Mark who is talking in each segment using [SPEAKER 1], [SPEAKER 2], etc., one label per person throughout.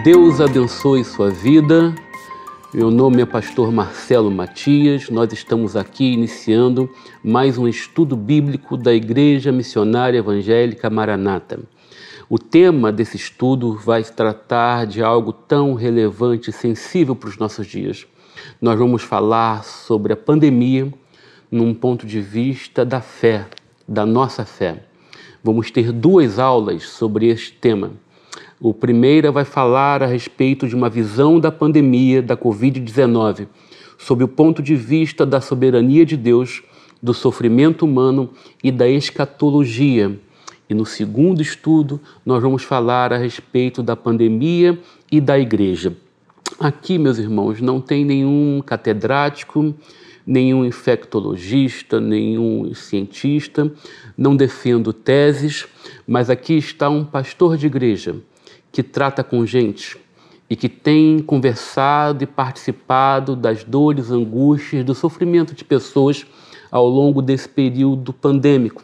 [SPEAKER 1] Deus abençoe sua vida. Meu nome é pastor Marcelo Matias. Nós estamos aqui iniciando mais um estudo bíblico da Igreja Missionária Evangélica Maranata. O tema desse estudo vai tratar de algo tão relevante e sensível para os nossos dias. Nós vamos falar sobre a pandemia num ponto de vista da fé, da nossa fé. Vamos ter duas aulas sobre este tema. O primeiro vai falar a respeito de uma visão da pandemia da Covid-19, sob o ponto de vista da soberania de Deus, do sofrimento humano e da escatologia. E no segundo estudo, nós vamos falar a respeito da pandemia e da igreja. Aqui, meus irmãos, não tem nenhum catedrático, nenhum infectologista, nenhum cientista, não defendo teses, mas aqui está um pastor de igreja que trata com gente e que tem conversado e participado das dores, angústias, do sofrimento de pessoas ao longo desse período pandêmico.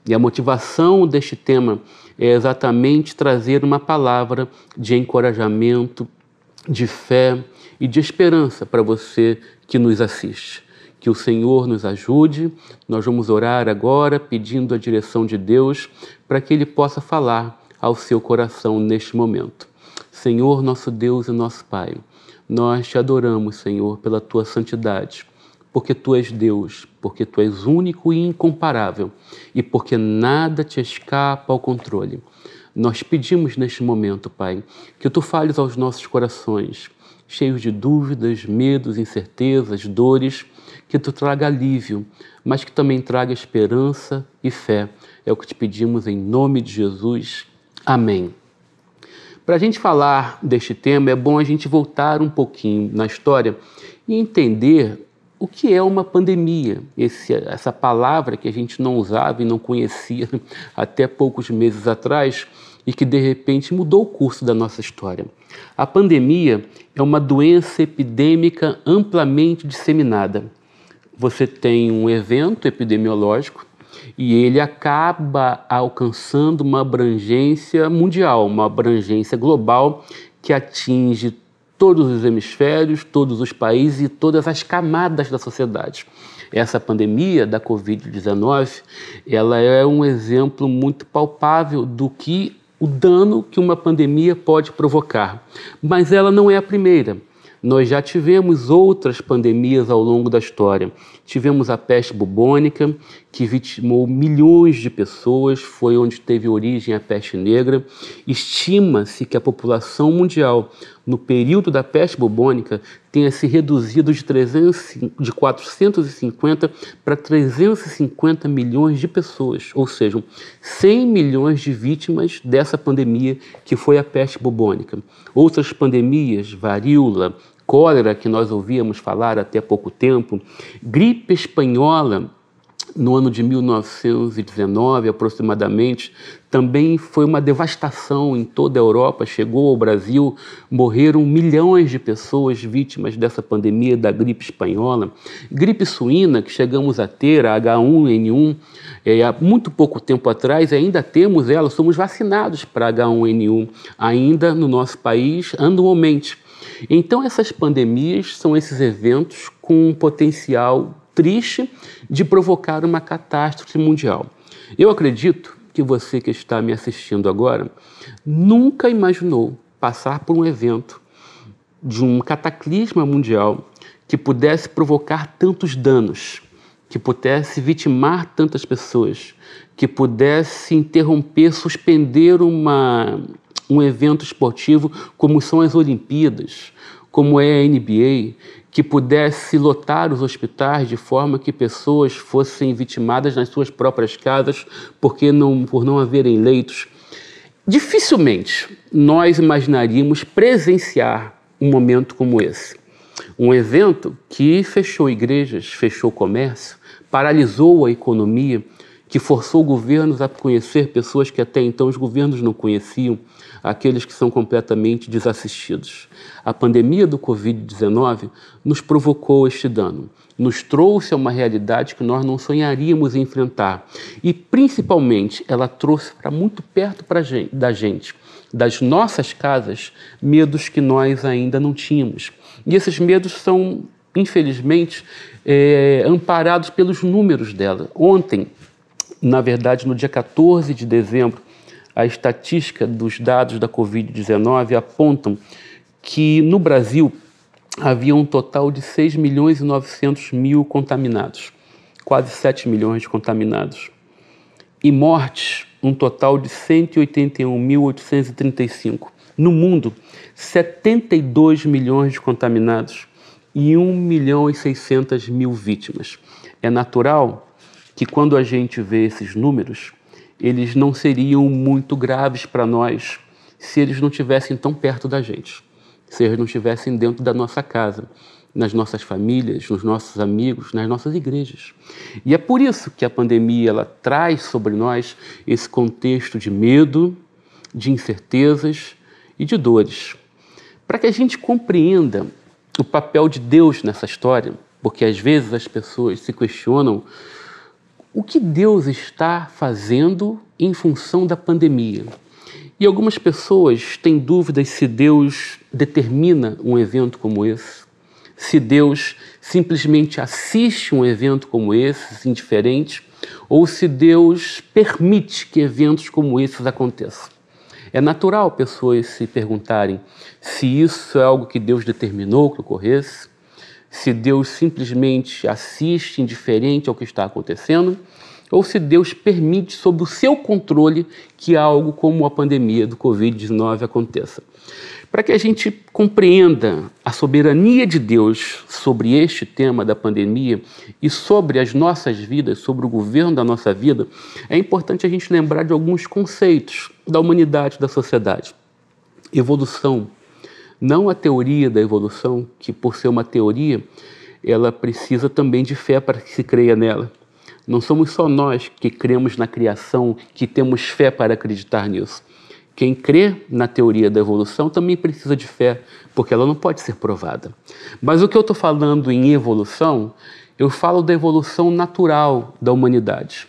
[SPEAKER 1] E a motivação deste tema é exatamente trazer uma palavra de encorajamento, de fé e de esperança para você que nos assiste. Que o Senhor nos ajude. Nós vamos orar agora pedindo a direção de Deus para que Ele possa falar ao seu coração neste momento. Senhor, nosso Deus e nosso Pai, nós te adoramos, Senhor, pela tua santidade, porque tu és Deus, porque tu és único e incomparável e porque nada te escapa ao controle. Nós pedimos neste momento, Pai, que tu fales aos nossos corações, cheios de dúvidas, medos, incertezas, dores, que tu traga alívio, mas que também traga esperança e fé. É o que te pedimos em nome de Jesus. Amém. Para a gente falar deste tema, é bom a gente voltar um pouquinho na história e entender o que é uma pandemia. Essa palavra que a gente não usava e não conhecia até poucos meses atrás e que de repente mudou o curso da nossa história. A pandemia é uma doença epidêmica amplamente disseminada. Você tem um evento epidemiológico e ele acaba alcançando uma abrangência mundial, uma abrangência global que atinge todos os hemisférios, todos os países e todas as camadas da sociedade. Essa pandemia da Covid-19, ela é um exemplo muito palpável do que o dano que uma pandemia pode provocar. Mas ela não é a primeira. Nós já tivemos outras pandemias ao longo da história. Tivemos a peste bubônica, que vitimou milhões de pessoas, foi onde teve origem a peste negra. Estima-se que a população mundial, no período da peste bubônica, tenha se reduzido de 450 para 350 milhões de pessoas, ou seja, 100 milhões de vítimas dessa pandemia que foi a peste bubônica. Outras pandemias, varíola, cólera, que nós ouvíamos falar até pouco tempo, gripe espanhola, no ano de 1919, aproximadamente, também foi uma devastação em toda a Europa, chegou ao Brasil, morreram milhões de pessoas vítimas dessa pandemia da gripe espanhola. Gripe suína, que chegamos a ter, a H1N1, há muito pouco tempo atrás, ainda temos ela, somos vacinados para H1N1, ainda no nosso país, anualmente. Então, essas pandemias são esses eventos com um potencial triste de provocar uma catástrofe mundial. Eu acredito que você que está me assistindo agora nunca imaginou passar por um evento de um cataclisma mundial que pudesse provocar tantos danos, que pudesse vitimar tantas pessoas, que pudesse interromper, suspender um evento esportivo como são as Olimpíadas, como é a NBA, que pudesse lotar os hospitais de forma que pessoas fossem vitimadas nas suas próprias casas por não haverem leitos. Dificilmente nós imaginaríamos presenciar um momento como esse. Um evento que fechou igrejas, fechou comércio, paralisou a economia, que forçou governos a conhecer pessoas que até então os governos não conheciam, aqueles que são completamente desassistidos. A pandemia do Covid-19 nos provocou este dano, nos trouxe a uma realidade que nós não sonharíamos enfrentar e, principalmente, ela trouxe para muito perto da gente das nossas casas medos que nós ainda não tínhamos. E esses medos são, infelizmente, amparados pelos números dela. Ontem, na verdade, no dia 14 de dezembro, a estatística dos dados da Covid-19 apontam que no Brasil havia um total de 6.900.000 contaminados, quase 7 milhões de contaminados. E mortes, um total de 181.835. No mundo, 72 milhões de contaminados e 1.600.000 vítimas. É natural que quando a gente vê esses números, eles não seriam muito graves para nós se eles não estivessem tão perto da gente, se eles não estivessem dentro da nossa casa, nas nossas famílias, nos nossos amigos, nas nossas igrejas. E é por isso que a pandemia ela traz sobre nós esse contexto de medo, de incertezas e de dores. Para que a gente compreenda o papel de Deus nessa história, porque às vezes as pessoas se questionam o que Deus está fazendo em função da pandemia. E algumas pessoas têm dúvidas se Deus determina um evento como esse, se Deus simplesmente assiste um evento como esse, indiferente, ou se Deus permite que eventos como esses aconteçam. É natural pessoas se perguntarem se isso é algo que Deus determinou que ocorresse, se Deus simplesmente assiste indiferente ao que está acontecendo, ou se Deus permite, sob o seu controle, que algo como a pandemia do Covid-19 aconteça. Para que a gente compreenda a soberania de Deus sobre este tema da pandemia e sobre as nossas vidas, sobre o governo da nossa vida, é importante a gente lembrar de alguns conceitos da humanidade, da sociedade. Evolução, não a teoria da evolução, que por ser uma teoria, ela precisa também de fé para que se creia nela. Não somos só nós que cremos na criação, que temos fé para acreditar nisso. Quem crê na teoria da evolução também precisa de fé, porque ela não pode ser provada. Mas o que eu estou falando em evolução, eu falo da evolução natural da humanidade,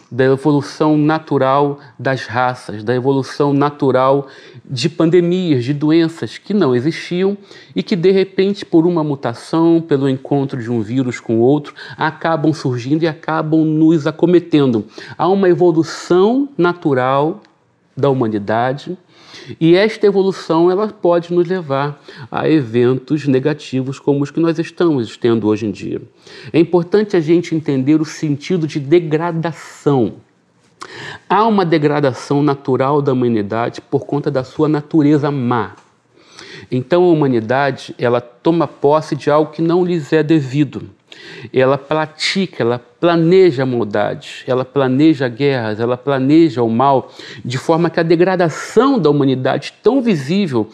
[SPEAKER 1] da evolução natural das raças, da evolução natural de pandemias, de doenças que não existiam e que, de repente, por uma mutação, pelo encontro de um vírus com outro, acabam surgindo e acabam nos acometendo. Há uma evolução natural da humanidade e esta evolução ela pode nos levar a eventos negativos como os que nós estamos tendo hoje em dia. É importante a gente entender o sentido de degradação. Há uma degradação natural da humanidade por conta da sua natureza má. Então a humanidade ela toma posse de algo que não lhes é devido. Ela pratica, ela planeja a maldade, ela planeja guerras, ela planeja o mal, de forma que a degradação da humanidade tão visível,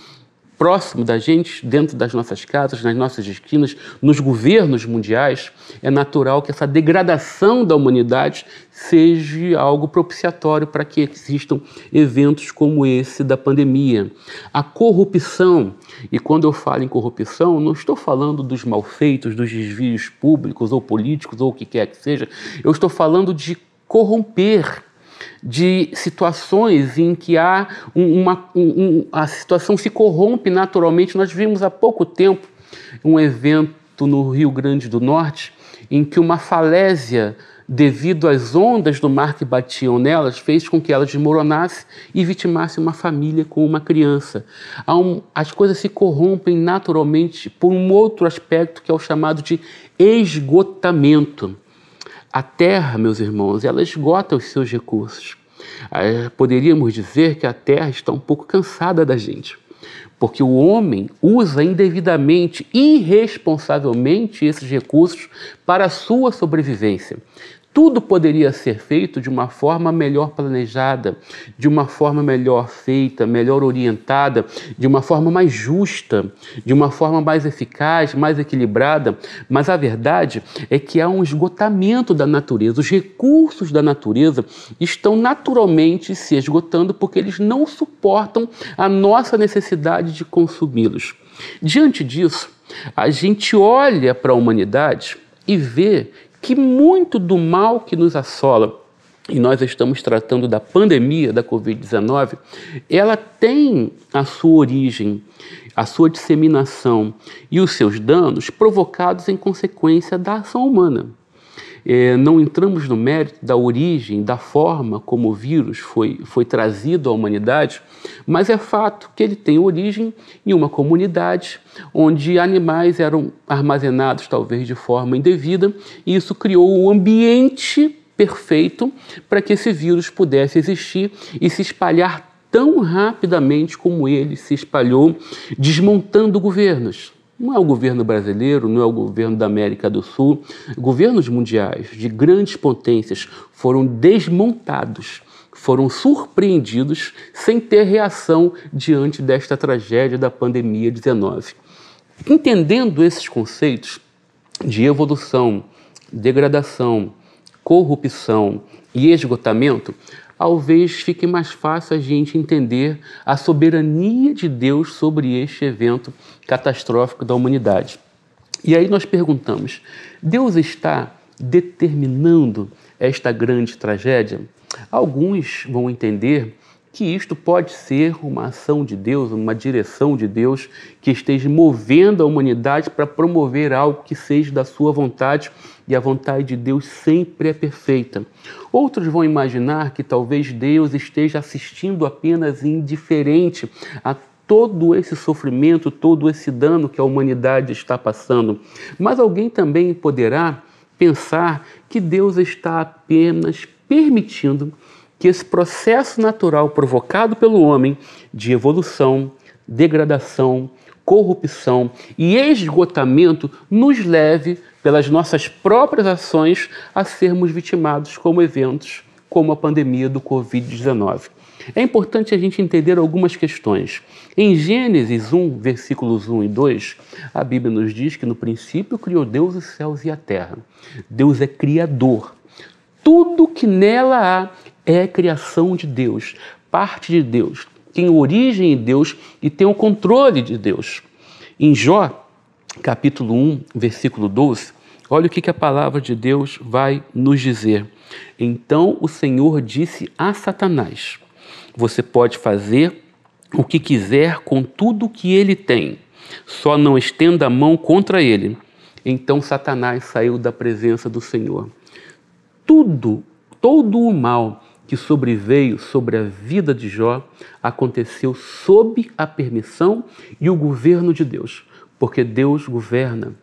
[SPEAKER 1] próximo da gente, dentro das nossas casas, nas nossas esquinas, nos governos mundiais, é natural que essa degradação da humanidade seja algo propiciatório para que existam eventos como esse da pandemia. A corrupção, e quando eu falo em corrupção, não estou falando dos malfeitos, dos desvios públicos ou políticos ou o que quer que seja, eu estou falando de corromper, de situações em que há a situação se corrompe naturalmente. Nós vimos há pouco tempo um evento no Rio Grande do Norte em que uma falésia, devido às ondas do mar que batiam nelas, fez com que ela desmoronasse e vitimasse uma família com uma criança. As coisas se corrompem naturalmente por um outro aspecto que é o chamado de esgotamento. A Terra, meus irmãos, ela esgota os seus recursos. Poderíamos dizer que a Terra está um pouco cansada da gente, porque o homem usa indevidamente, irresponsavelmente esses recursos para a sua sobrevivência. Tudo poderia ser feito de uma forma melhor planejada, de uma forma melhor feita, melhor orientada, de uma forma mais justa, de uma forma mais eficaz, mais equilibrada. Mas a verdade é que há um esgotamento da natureza. Os recursos da natureza estão naturalmente se esgotando porque eles não suportam a nossa necessidade de consumi-los. Diante disso, a gente olha para a humanidade e vê que muito do mal que nos assola e nós estamos tratando da pandemia da Covid-19, ela tem a sua origem, a sua disseminação e os seus danos provocados em consequência da ação humana. Não entramos no mérito da origem, da forma como o vírus foi trazido à humanidade, mas é fato que ele tem origem em uma comunidade onde animais eram armazenados talvez de forma indevida, e isso criou um ambiente perfeito para que esse vírus pudesse existir e se espalhar tão rapidamente como ele se espalhou, desmontando governos. Não é o governo brasileiro, não é o governo da América do Sul. Governos mundiais de grandes potências foram desmontados, foram surpreendidos sem ter reação diante desta tragédia da pandemia 19. Entendendo esses conceitos de evolução, degradação, corrupção e esgotamento, talvez fique mais fácil a gente entender a soberania de Deus sobre este evento catastrófico da humanidade. E aí nós perguntamos, Deus está determinando esta grande tragédia? Alguns vão entender que isto pode ser uma ação de Deus, uma direção de Deus que esteja movendo a humanidade para promover algo que seja da sua vontade, e a vontade de Deus sempre é perfeita. Outros vão imaginar que talvez Deus esteja assistindo apenas indiferente a todo esse sofrimento, todo esse dano que a humanidade está passando. Mas alguém também poderá pensar que Deus está apenas permitindo que esse processo natural provocado pelo homem de evolução, degradação, corrupção e esgotamento nos leve, pelas nossas próprias ações, a sermos vitimados como eventos como a pandemia do Covid-19. É importante a gente entender algumas questões. Em Gênesis 1, versículos 1 e 2, a Bíblia nos diz que no princípio criou Deus os céus e a terra. Deus é criador. Tudo que nela há é criação de Deus, parte de Deus, tem origem em Deus e tem o controle de Deus. Em Jó, capítulo 1, versículo 12, olha o que a palavra de Deus vai nos dizer. Então o Senhor disse a Satanás, você pode fazer o que quiser com tudo que ele tem, só não estenda a mão contra ele. Então Satanás saiu da presença do Senhor. Todo o mal que sobreveio sobre a vida de Jó aconteceu sob a permissão e o governo de Deus, porque Deus governa,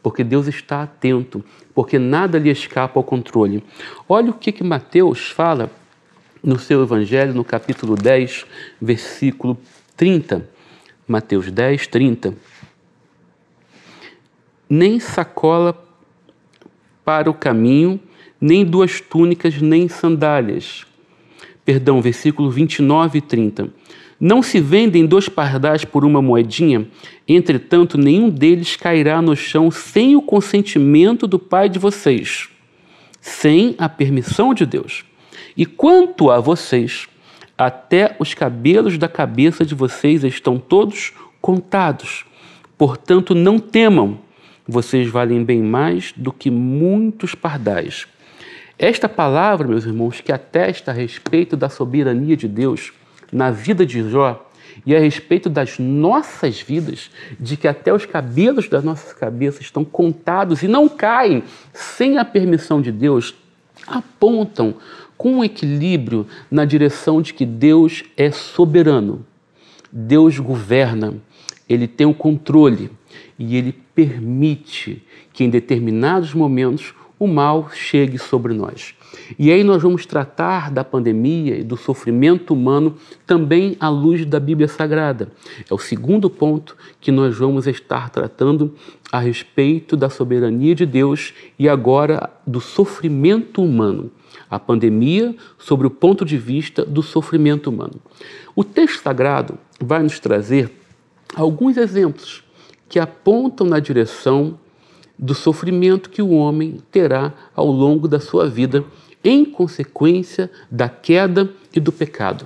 [SPEAKER 1] porque Deus está atento, porque nada lhe escapa ao controle. Olha o que Mateus fala no seu Evangelho, no capítulo 10, versículo 30. Mateus 10, 30. Nem sacola para o caminho, nem duas túnicas, nem sandálias. Perdão, versículo 29 e 30. Não se vendem 2 pardais por uma moedinha, entretanto, nenhum deles cairá no chão sem o consentimento do Pai de vocês, sem a permissão de Deus. E quanto a vocês, até os cabelos da cabeça de vocês estão todos contados. Portanto, não temam, vocês valem bem mais do que muitos pardais. Esta palavra, meus irmãos, que atesta a respeito da soberania de Deus na vida de Jó e a respeito das nossas vidas, de que até os cabelos das nossas cabeças estão contados e não caem sem a permissão de Deus, apontam com um equilíbrio na direção de que Deus é soberano. Deus governa, Ele tem o controle e Ele permite que em determinados momentos o mal chegue sobre nós. E aí nós vamos tratar da pandemia e do sofrimento humano também à luz da Bíblia Sagrada. É o segundo ponto que nós vamos estar tratando a respeito da soberania de Deus e agora do sofrimento humano. A pandemia sobre o ponto de vista do sofrimento humano. O texto sagrado vai nos trazer alguns exemplos que apontam na direção do sofrimento que o homem terá ao longo da sua vida em consequência da queda e do pecado.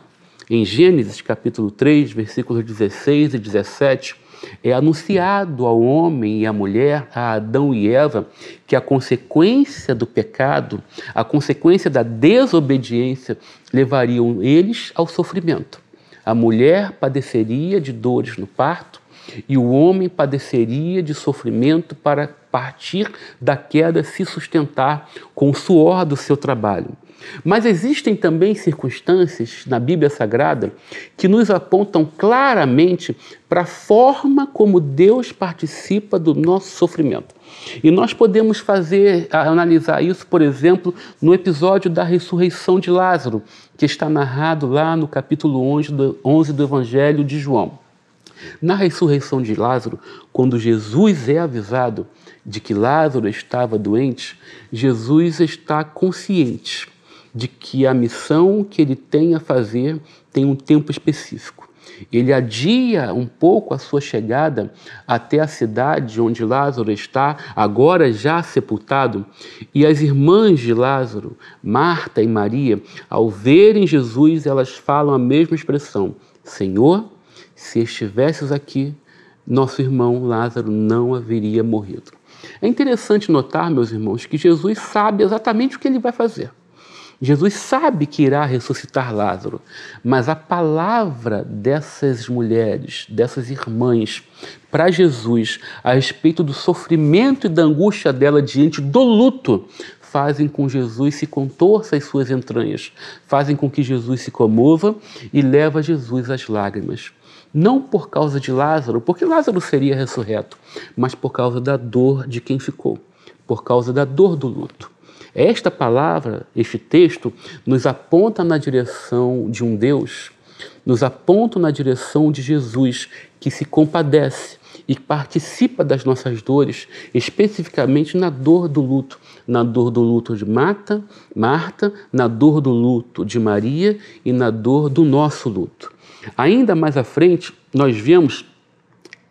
[SPEAKER 1] Em Gênesis capítulo 3, versículos 16 e 17, é anunciado ao homem e à mulher, a Adão e Eva, que a consequência do pecado, a consequência da desobediência, levariam eles ao sofrimento. A mulher padeceria de dores no parto e o homem padeceria de sofrimento para partir da queda, se sustentar com o suor do seu trabalho. Mas existem também circunstâncias na Bíblia Sagrada que nos apontam claramente para a forma como Deus participa do nosso sofrimento. E nós podemos analisar isso, por exemplo, no episódio da ressurreição de Lázaro, que está narrado lá no capítulo 11 do Evangelho de João. Na ressurreição de Lázaro, quando Jesus é avisado de que Lázaro estava doente, Jesus está consciente de que a missão que ele tem a fazer tem um tempo específico. Ele adia um pouco a sua chegada até a cidade onde Lázaro está, agora já sepultado, e as irmãs de Lázaro, Marta e Maria, ao verem Jesus, elas falam a mesma expressão: Senhor, se estivesses aqui, nosso irmão Lázaro não haveria morrido. É interessante notar, meus irmãos, que Jesus sabe exatamente o que ele vai fazer. Jesus sabe que irá ressuscitar Lázaro, mas a palavra dessas mulheres, dessas irmãs, para Jesus, a respeito do sofrimento e da angústia dela diante do luto, fazem com que Jesus se contorça as suas entranhas, fazem com que Jesus se comova e leva Jesus às lágrimas. Não por causa de Lázaro, porque Lázaro seria ressurreto, mas por causa da dor de quem ficou, por causa da dor do luto. Esta palavra, este texto, nos aponta na direção de um Deus, nos aponta na direção de Jesus, que se compadece e participa das nossas dores, especificamente na dor do luto de Marta, na dor do luto de Maria e na dor do nosso luto. Ainda mais à frente, nós vemos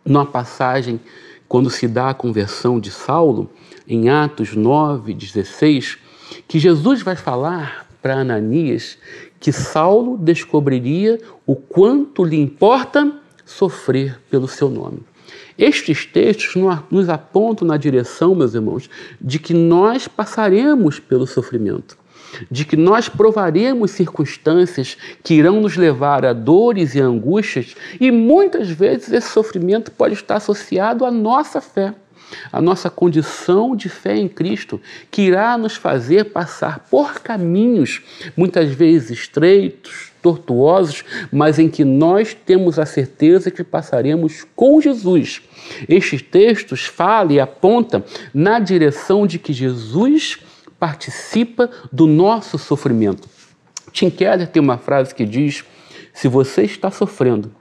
[SPEAKER 1] numa passagem, quando se dá a conversão de Saulo, em Atos 9:16, que Jesus vai falar para Ananias que Saulo descobriria o quanto lhe importa sofrer pelo seu nome. Estes textos nos apontam na direção, meus irmãos, de que nós passaremos pelo sofrimento, de que nós provaremos circunstâncias que irão nos levar a dores e angústias, e muitas vezes esse sofrimento pode estar associado à nossa fé, a nossa condição de fé em Cristo, que irá nos fazer passar por caminhos, muitas vezes estreitos, tortuosos, mas em que nós temos a certeza que passaremos com Jesus. Estes textos falam e apontam na direção de que Jesus participa do nosso sofrimento. Tim Keller tem uma frase que diz: se você está sofrendo,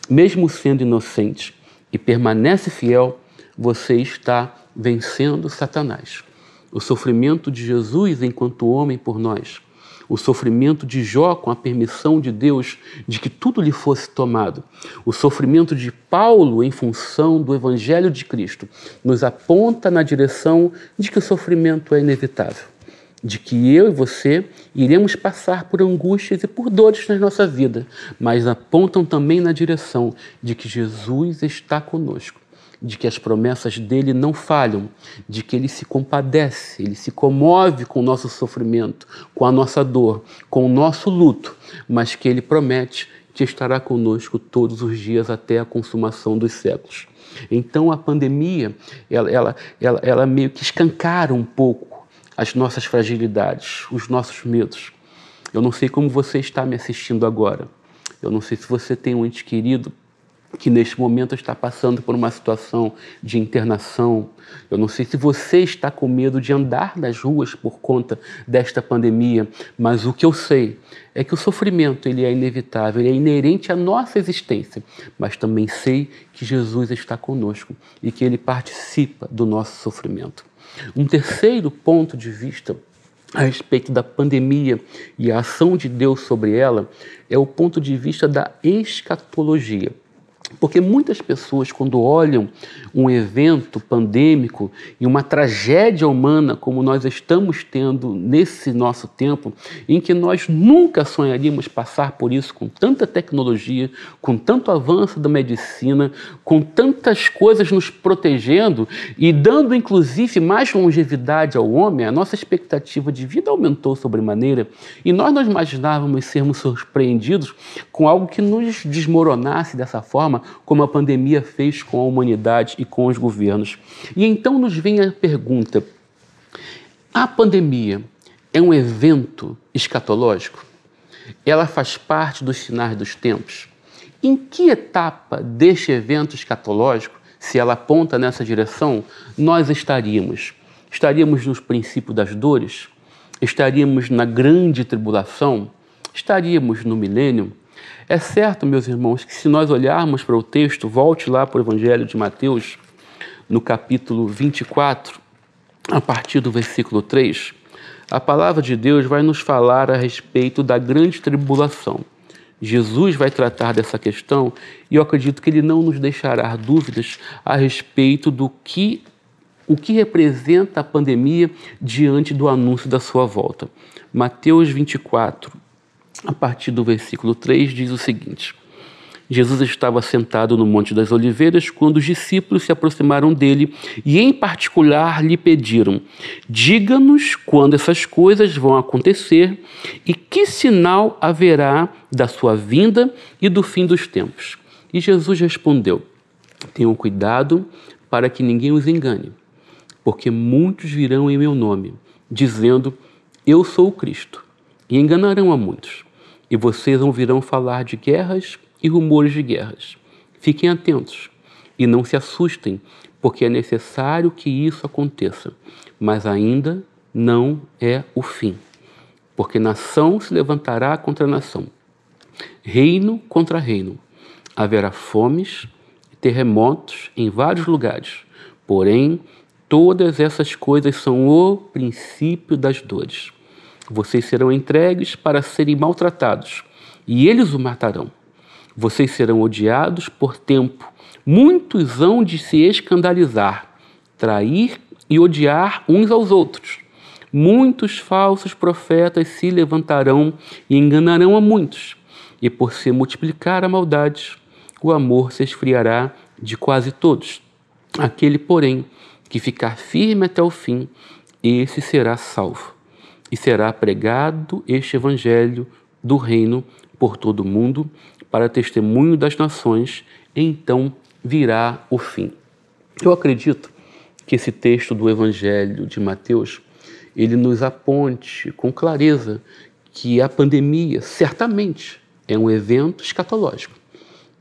[SPEAKER 1] mesmo sendo inocente, e permanece fiel, você está vencendo Satanás. O sofrimento de Jesus enquanto homem por nós, o sofrimento de Jó com a permissão de Deus de que tudo lhe fosse tomado, o sofrimento de Paulo em função do Evangelho de Cristo, nos aponta na direção de que o sofrimento é inevitável, de que eu e você iremos passar por angústias e por dores na nossa vida, mas apontam também na direção de que Jesus está conosco, de que as promessas dele não falham, de que ele se compadece, ele se comove com o nosso sofrimento, com a nossa dor, com o nosso luto, mas que ele promete que estará conosco todos os dias até a consumação dos séculos. Então a pandemia, ela meio que escancara um pouco as nossas fragilidades, os nossos medos. Eu não sei como você está me assistindo agora, eu não sei se você tem um ente querido que neste momento está passando por uma situação de internação. Eu não sei se você está com medo de andar nas ruas por conta desta pandemia, mas o que eu sei é que o sofrimento ele é inevitável, ele é inerente à nossa existência, mas também sei que Jesus está conosco e que ele participa do nosso sofrimento. Um terceiro ponto de vista a respeito da pandemia e a ação de Deus sobre ela é o ponto de vista da escatologia. Porque muitas pessoas, quando olham um evento pandêmico e uma tragédia humana como nós estamos tendo nesse nosso tempo, em que nós nunca sonharíamos passar por isso com tanta tecnologia, com tanto avanço da medicina, com tantas coisas nos protegendo e dando inclusive mais longevidade ao homem, a nossa expectativa de vida aumentou sobremaneira e nós não imaginávamos sermos surpreendidos com algo que nos desmoronasse dessa forma, como a pandemia fez com a humanidade e com os governos. E então nos vem a pergunta: a pandemia é um evento escatológico? Ela faz parte dos sinais dos tempos? Em que etapa deste evento escatológico, se ela aponta nessa direção, nós estaríamos? Estaríamos nos princípios das dores? Estaríamos na grande tribulação? Estaríamos no milênio? É certo, meus irmãos, que se nós olharmos para o texto, volte lá para o Evangelho de Mateus, no capítulo 24, a partir do versículo 3, a palavra de Deus vai nos falar a respeito da grande tribulação. Jesus vai tratar dessa questão e eu acredito que ele não nos deixará dúvidas a respeito do que representa a pandemia diante do anúncio da sua volta. Mateus 24, a partir do versículo 3, diz o seguinte: Jesus estava sentado no Monte das Oliveiras quando os discípulos se aproximaram dele e, em particular, lhe pediram: diga-nos quando essas coisas vão acontecer e que sinal haverá da sua vinda e do fim dos tempos. E Jesus respondeu: tenham cuidado para que ninguém os engane, porque muitos virão em meu nome, dizendo: eu sou o Cristo, e enganarão a muitos. E vocês ouvirão falar de guerras e rumores de guerras. Fiquem atentos e não se assustem, porque é necessário que isso aconteça, mas ainda não é o fim. Porque nação se levantará contra nação, reino contra reino. Haverá fomes e terremotos em vários lugares, porém, todas essas coisas são o princípio das dores. Vocês serão entregues para serem maltratados, e eles o matarão. Vocês serão odiados por tempo. Muitos hão de se escandalizar, trair e odiar uns aos outros. Muitos falsos profetas se levantarão e enganarão a muitos. E por se multiplicar a maldade, o amor se esfriará de quase todos. Aquele, porém, que ficar firme até o fim, esse será salvo. E será pregado este evangelho do reino por todo o mundo, para testemunho das nações, e então virá o fim. Eu acredito que esse texto do Evangelho de Mateus, ele nos aponte com clareza que a pandemia, certamente, é um evento escatológico.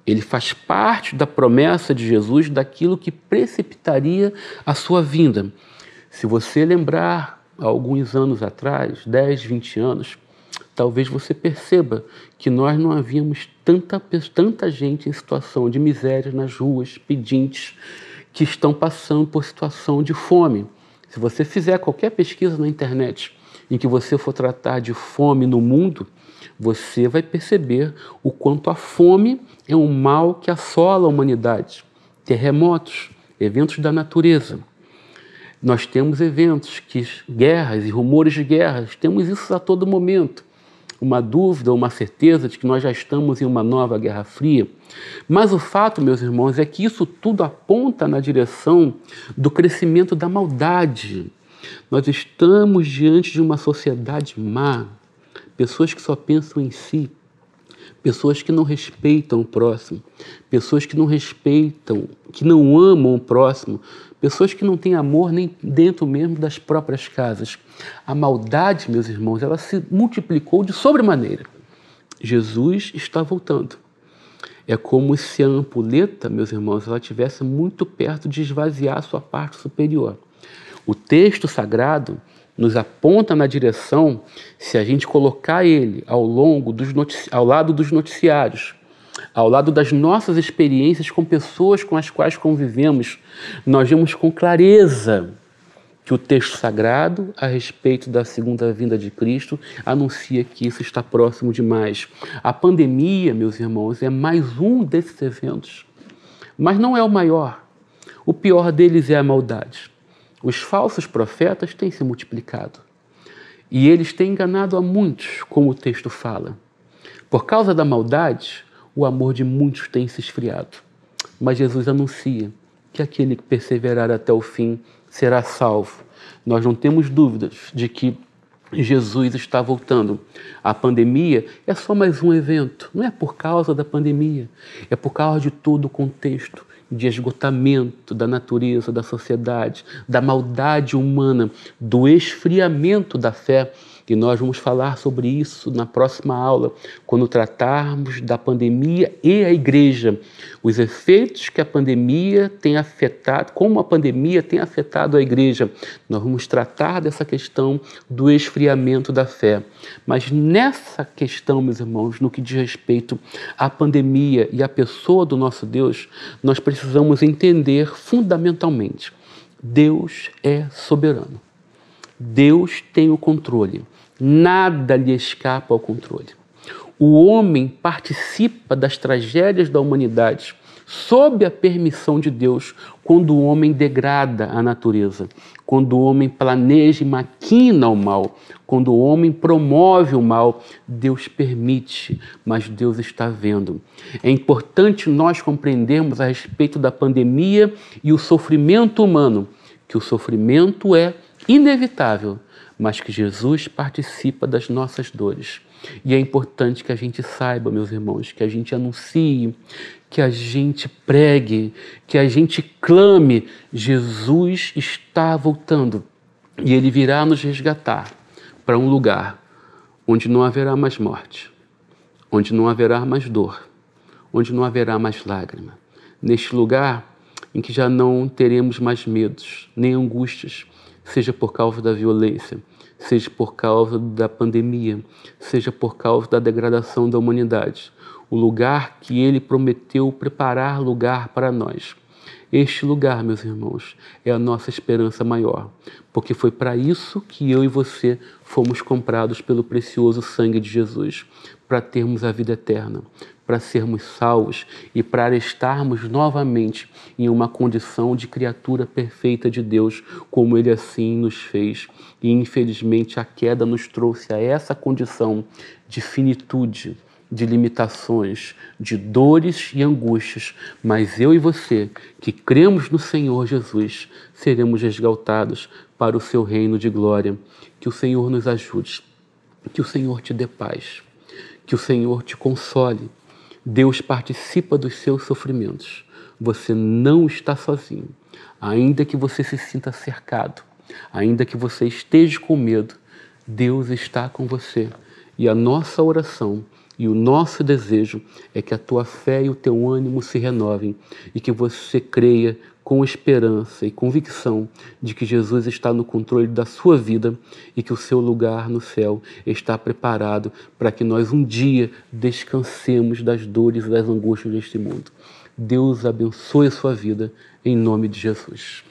[SPEAKER 1] Ele faz parte da promessa de Jesus daquilo que precipitaria a sua vinda. Se você lembrar, há alguns anos atrás, 10, 20 anos, talvez você perceba que nós não havíamos tanta gente em situação de miséria nas ruas, pedintes, que estão passando por situação de fome. Se você fizer qualquer pesquisa na internet em que você for tratar de fome no mundo, você vai perceber o quanto a fome é um mal que assola a humanidade. Terremotos, eventos da natureza. Nós temos eventos, guerras e rumores de guerras, temos isso a todo momento. Uma dúvida, uma certeza de que nós já estamos em uma nova Guerra Fria. Mas o fato, meus irmãos, é que isso tudo aponta na direção do crescimento da maldade. Nós estamos diante de uma sociedade má, pessoas que só pensam em si, pessoas que não respeitam o próximo, pessoas que não respeitam, que não amam o próximo, pessoas que não têm amor nem dentro mesmo das próprias casas. A maldade, meus irmãos, ela se multiplicou de sobremaneira. Jesus está voltando. É como se a ampulheta, meus irmãos, ela estivesse muito perto de esvaziar a sua parte superior. O texto sagrado nos aponta na direção, se a gente colocar ele ao lado dos noticiários, ao lado das nossas experiências com pessoas com as quais convivemos, nós vemos com clareza que o texto sagrado, a respeito da segunda vinda de Cristo, anuncia que isso está próximo demais. A pandemia, meus irmãos, é mais um desses eventos. mas não é o maior. O pior deles é a maldade. Os falsos profetas têm se multiplicado e eles têm enganado a muitos, como o texto fala. Por causa da maldade, o amor de muitos tem se esfriado. Mas Jesus anuncia que aquele que perseverar até o fim será salvo. Nós não temos dúvidas de que Jesus está voltando. A pandemia é só mais um evento. Não é por causa da pandemia, é por causa de todo o contexto de esgotamento da natureza, da sociedade, da maldade humana, do esfriamento da fé. E nós vamos falar sobre isso na próxima aula, quando tratarmos da pandemia e a igreja. Os efeitos que a pandemia tem afetado, como a pandemia tem afetado a igreja. Nós vamos tratar dessa questão do esfriamento da fé. Mas nessa questão, meus irmãos, no que diz respeito à pandemia e à pessoa do nosso Deus, nós precisamos entender fundamentalmente: Deus é soberano. Deus tem o controle. Nada lhe escapa ao controle. O homem participa das tragédias da humanidade sob a permissão de Deus, quando o homem degrada a natureza, quando o homem planeja e maquina o mal, quando o homem promove o mal. Deus permite, mas Deus está vendo. É importante nós compreendermos a respeito da pandemia e o sofrimento humano, que o sofrimento é inevitável, mas que Jesus participa das nossas dores. E é importante que a gente saiba, meus irmãos, que a gente anuncie, que a gente pregue, que a gente clame: Jesus está voltando e Ele virá nos resgatar para um lugar onde não haverá mais morte, onde não haverá mais dor, onde não haverá mais lágrima. Neste lugar em que já não teremos mais medos, nem angústias, seja por causa da violência, seja por causa da pandemia, seja por causa da degradação da humanidade. O lugar que Ele prometeu preparar lugar para nós. Este lugar, meus irmãos, é a nossa esperança maior, porque foi para isso que eu e você fomos comprados pelo precioso sangue de Jesus, para termos a vida eterna, para sermos salvos e para estarmos novamente em uma condição de criatura perfeita de Deus, como Ele assim nos fez. E infelizmente a queda nos trouxe a essa condição de finitude, de limitações, de dores e angústias, mas eu e você, que cremos no Senhor Jesus, seremos resgatados para o seu reino de glória. Que o Senhor nos ajude, que o Senhor te dê paz, que o Senhor te console. Deus participa dos seus sofrimentos. Você não está sozinho. Ainda que você se sinta cercado, ainda que você esteja com medo, Deus está com você. E a nossa oração e o nosso desejo é que a tua fé e o teu ânimo se renovem e que você creia com esperança e convicção de que Jesus está no controle da sua vida e que o seu lugar no céu está preparado para que nós um dia descansemos das dores e das angústias deste mundo. Deus abençoe a sua vida, em nome de Jesus.